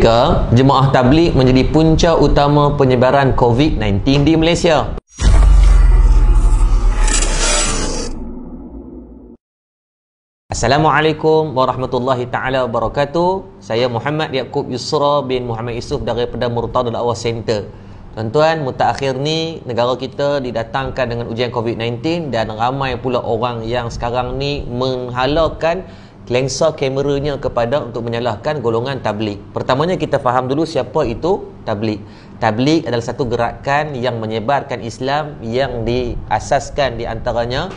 Jemaah tabligh menjadi punca utama penyebaran COVID-19 di Malaysia. Assalamualaikum warahmatullahi taala wabarakatuh. Saya Muhammad Yaqub Yusra bin Muhammad Yusuf daripada Murtada Dakwah Center. Tuan-tuan, mutakhir ni negara kita didatangkan dengan ujian COVID-19 dan ramai pula orang yang sekarang ni menghalalkan lensa kameranya kepada untuk menyalahkan golongan tabligh. Pertamanya kita faham dulu siapa itu tabligh. Tabligh adalah satu gerakan yang menyebarkan Islam yang diasaskan di antaranya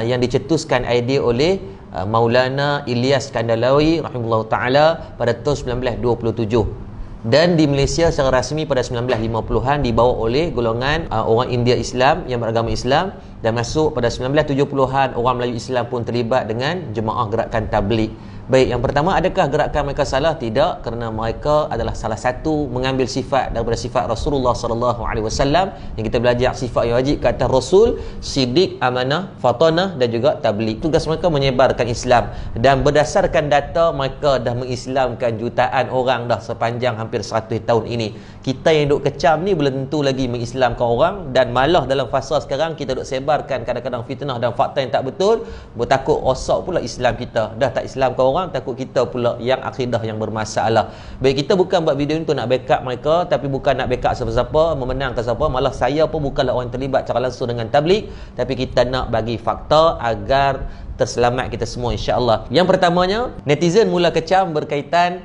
yang dicetuskan idea oleh Maulana Ilyas Kandalawi rahimahullah taala pada tahun 1927. Dan di Malaysia secara rasmi pada 1950-an dibawa oleh golongan orang India Islam yang beragama Islam, dan masuk pada 1970-an orang Melayu Islam pun terlibat dengan jemaah gerakan tabligh. Baik, yang pertama, adakah gerakan mereka salah? Tidak, kerana mereka adalah salah satu mengambil sifat daripada sifat Rasulullah sallallahu alaihi wasallam yang kita belajar sifat yang wajib ke atas Rasul, siddiq, amanah, fatanah dan juga tabligh. Tugas mereka menyebarkan Islam, dan berdasarkan data mereka dah mengislamkan jutaan orang dah sepanjang hampir 100 tahun ini. Kita yang duk kecam ni belum tentu lagi mengislamkan orang, dan malah dalam fasa sekarang kita duk sebarkan kadang-kadang fitnah dan fakta yang tak betul, bertakut rosak pula Islam kita. Dah tak Islamkan orang, takut kita pula yang akidah yang bermasalah. Baik, kita bukan buat video ni untuk nak backup mereka, tapi bukan nak backup siapa-siapa, memenangkan siapa. Malah saya pun bukanlah orang yang terlibat secara langsung dengan tabligh, tapi kita nak bagi fakta agar terselamat kita semua, insya-Allah. Yang pertamanya, netizen mula kecam berkaitan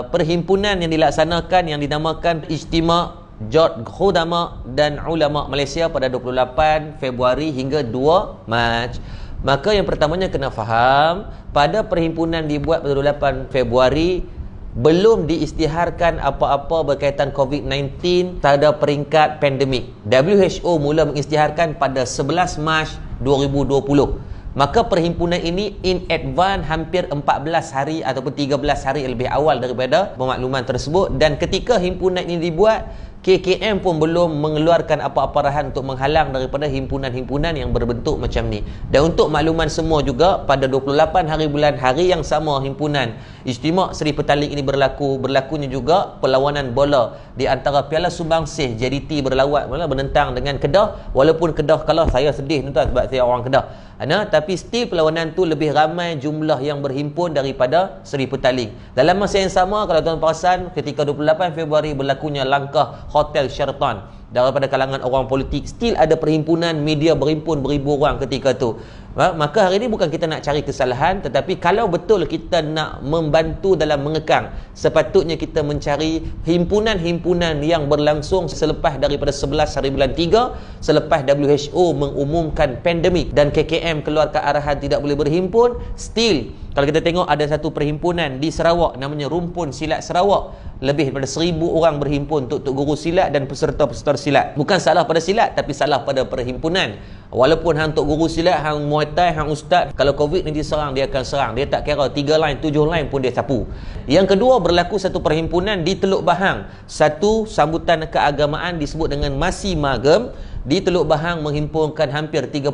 perhimpunan yang dilaksanakan yang dinamakan Ijtima' Jot Khudama dan Ulama Malaysia pada 28 Februari hingga 2 Mac. Maka yang pertamanya kena faham, pada perhimpunan dibuat pada 28 Februari belum diisytiharkan apa-apa berkaitan COVID-19 pada peringkat pandemik. WHO mula mengisytiharkan pada 11 Mac 2020. Maka perhimpunan ini in advance hampir 14 hari ataupun 13 hari lebih awal daripada pemakluman tersebut, dan ketika himpunan ini dibuat, KKM pun belum mengeluarkan apa-apa arahan untuk menghalang daripada himpunan-himpunan yang berbentuk macam ni. Dan untuk makluman semua juga, pada 28 hari bulan, hari yang sama himpunan Ijtima' Seri Petaling ini berlakunya juga perlawanan bola di antara Piala Sumbangsih JDT bernentang dengan Kedah. Walaupun Kedah kalah, saya sedih tuan sebab saya orang Kedah. Tapi still perlawanan tu lebih ramai jumlah yang berhimpun daripada Seri Petaling. Dalam masa yang sama, kalau tuan perasan, ketika 28 Februari berlakunya langkah Hotel Sheraton daripada kalangan orang politik, still ada perhimpunan media berhimpun beribu orang ketika tu. Maka hari ini bukan kita nak cari kesalahan, tetapi kalau betul kita nak membantu dalam mengekang, sepatutnya kita mencari himpunan-himpunan yang berlangsung selepas daripada 11 hari bulan 3, selepas WHO mengumumkan pandemik dan KKM keluarkan arahan tidak boleh berhimpun. Still, kalau kita tengok ada satu perhimpunan di Sarawak namanya Rumpun Silat Sarawak, lebih daripada 1000 orang berhimpun untuk guru silat dan peserta-peserta silat. Bukan salah pada silat, tapi salah pada perhimpunan. Walaupun hang untuk guru silat, hang Muay Thai, hang ustaz, kalau COVID ni diserang, dia akan serang. Dia tak kira 3 line, 7 line pun dia sapu. Yang kedua, berlaku satu perhimpunan di Teluk Bahang. Satu sambutan keagamaan disebut dengan Masi Magem di Teluk Bahang menghimpunkan hampir 30,000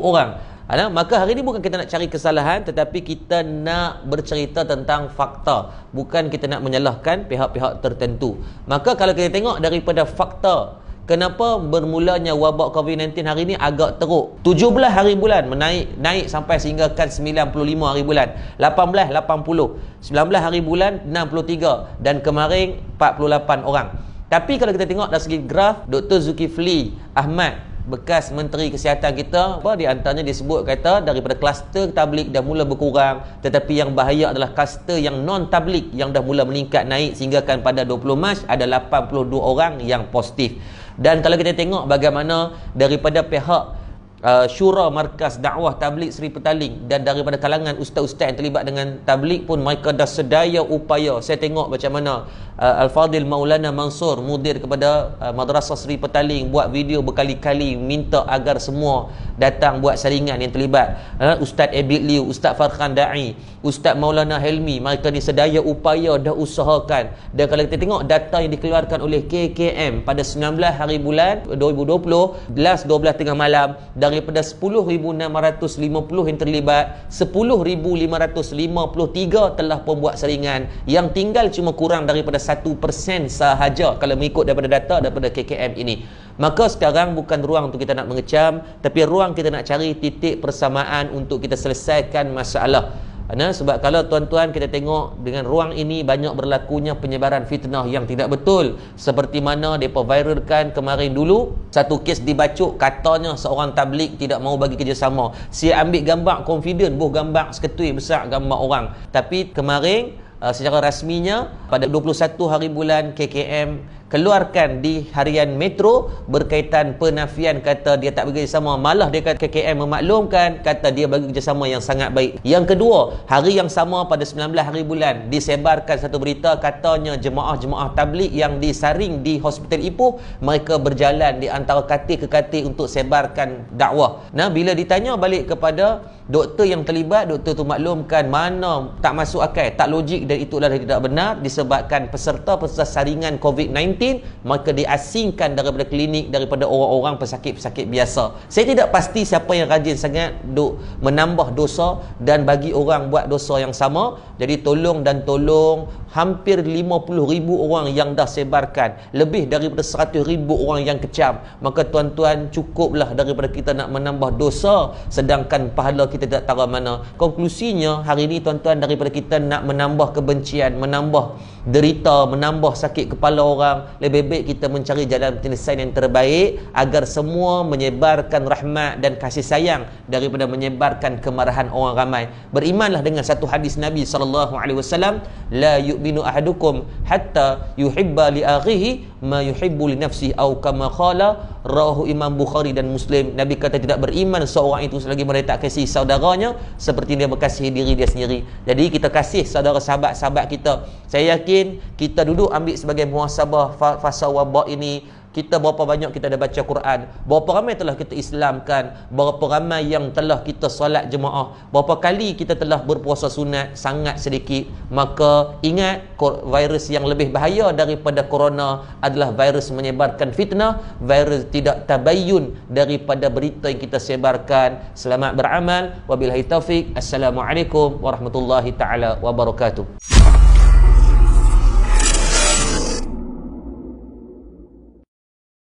orang. Maka hari ini bukan kita nak cari kesalahan, tetapi kita nak bercerita tentang fakta, bukan kita nak menyalahkan pihak-pihak tertentu. Maka kalau kita tengok daripada fakta, kenapa bermulanya wabak COVID-19 hari ini agak teruk. 17 hari bulan naik sampai sehinggakan 95 hari bulan, 18 80, 19 hari bulan 63, dan kemarin 48 orang. Tapi kalau kita tengok dari segi graf, Dr. Zulkifli Ahmad, bekas Menteri Kesihatan kita, di antaranya disebut kata daripada kluster tabligh dah mula berkurang, tetapi yang bahaya adalah kluster yang non tabligh yang dah mula meningkat naik sehinggakan pada 20 Mac ada 82 orang yang positif. Dan kalau kita tengok bagaimana daripada pihak Syura Markas Dakwah Tabligh Seri Petaling dan daripada kalangan ustaz-ustaz yang terlibat dengan tabligh pun, mereka dah sedaya upaya. Saya tengok macam mana Al-Fadil Maulana Mansur, mudir kepada Madrasah Seri Petaling, buat video berkali-kali minta agar semua datang buat saringan yang terlibat. Ustaz Abid Liu, Ustaz Farhan Da'i, Ustaz Maulana Helmi, mereka ni sedaya upaya dah usahakan. Dan kalau kita tengok data yang dikeluarkan oleh KKM pada 19 hari bulan 2020, 12 tengah malam, dari daripada 10,650 yang terlibat, 10,553 telah pun buat saringan. Yang tinggal cuma kurang daripada 1% sahaja kalau mengikut daripada data daripada KKM ini. Maka sekarang bukan ruang untuk kita nak mengecam, tapi ruang kita nak cari titik persamaan untuk kita selesaikan masalah. Sebab kalau tuan-tuan kita tengok dengan ruang ini banyak berlakunya penyebaran fitnah yang tidak betul, seperti mana mereka viralkan kemarin dulu satu kes dibacuk, katanya seorang tabligh tidak mahu bagi kerjasama. Saya ambil gambar confident, gambar seketui besar gambar orang, tapi kemarin secara rasminya pada 21 hari bulan KKM keluarkan di harian Metro berkaitan penafian, kata dia tak bagi kerjasama. Malah dia kata KKM memaklumkan, kata dia bagi kerjasama yang sangat baik. Yang kedua, hari yang sama pada 19 hari bulan disebarkan satu berita, katanya jemaah-jemaah tabligh yang disaring di Hospital Ipoh, mereka berjalan di antara katil ke katil untuk sebarkan dakwah. Bila ditanya balik kepada doktor yang terlibat, doktor tu maklumkan mana tak masuk akal, tak logik, dan itulah tidak benar disebabkan peserta-peserta saringan COVID-19 maka diasingkan daripada klinik, daripada orang-orang pesakit-pesakit biasa. Saya tidak pasti siapa yang rajin sangat menambah dosa dan bagi orang buat dosa yang sama. Jadi tolong hampir 50,000 orang yang dah sebarkan, lebih daripada 100,000 orang yang kecam. Maka tuan-tuan, cukuplah daripada kita nak menambah dosa sedangkan pahala kita tak tahu mana. Konklusinya hari ini tuan-tuan, daripada kita nak menambah kebencian, menambah derita, menambah sakit kepala orang, lebih baik kita mencari jalan penyelesaian yang terbaik agar semua menyebarkan rahmat dan kasih sayang daripada menyebarkan kemarahan orang ramai. Berimanlah dengan satu hadis Nabi SAW, la yu'minu ahadukum hatta yuhibba li akhihi ma yuhibbu li nafsihi atau kama qala, rawahu Imam Bukhari dan Muslim. Nabi kata tidak beriman seorang itu selagi mereka tak kasih saudaranya seperti dia berkasihi diri dia sendiri. Jadi kita kasih saudara sahabat-sahabat kita. Saya yakin kita duduk ambil sebagai muhasabah fasa wabak ini, kita berapa banyak kita dah baca Quran, berapa ramai telah kita Islamkan, berapa ramai yang telah kita solat jemaah, berapa kali kita telah berpuasa sunat, sangat sedikit. Maka ingat, virus yang lebih bahaya daripada corona adalah virus menyebarkan fitnah, virus tidak tabayyun daripada berita yang kita sebarkan. Selamat beramal, wabillahi taufik. Assalamualaikum warahmatullahi taala wabarakatuh.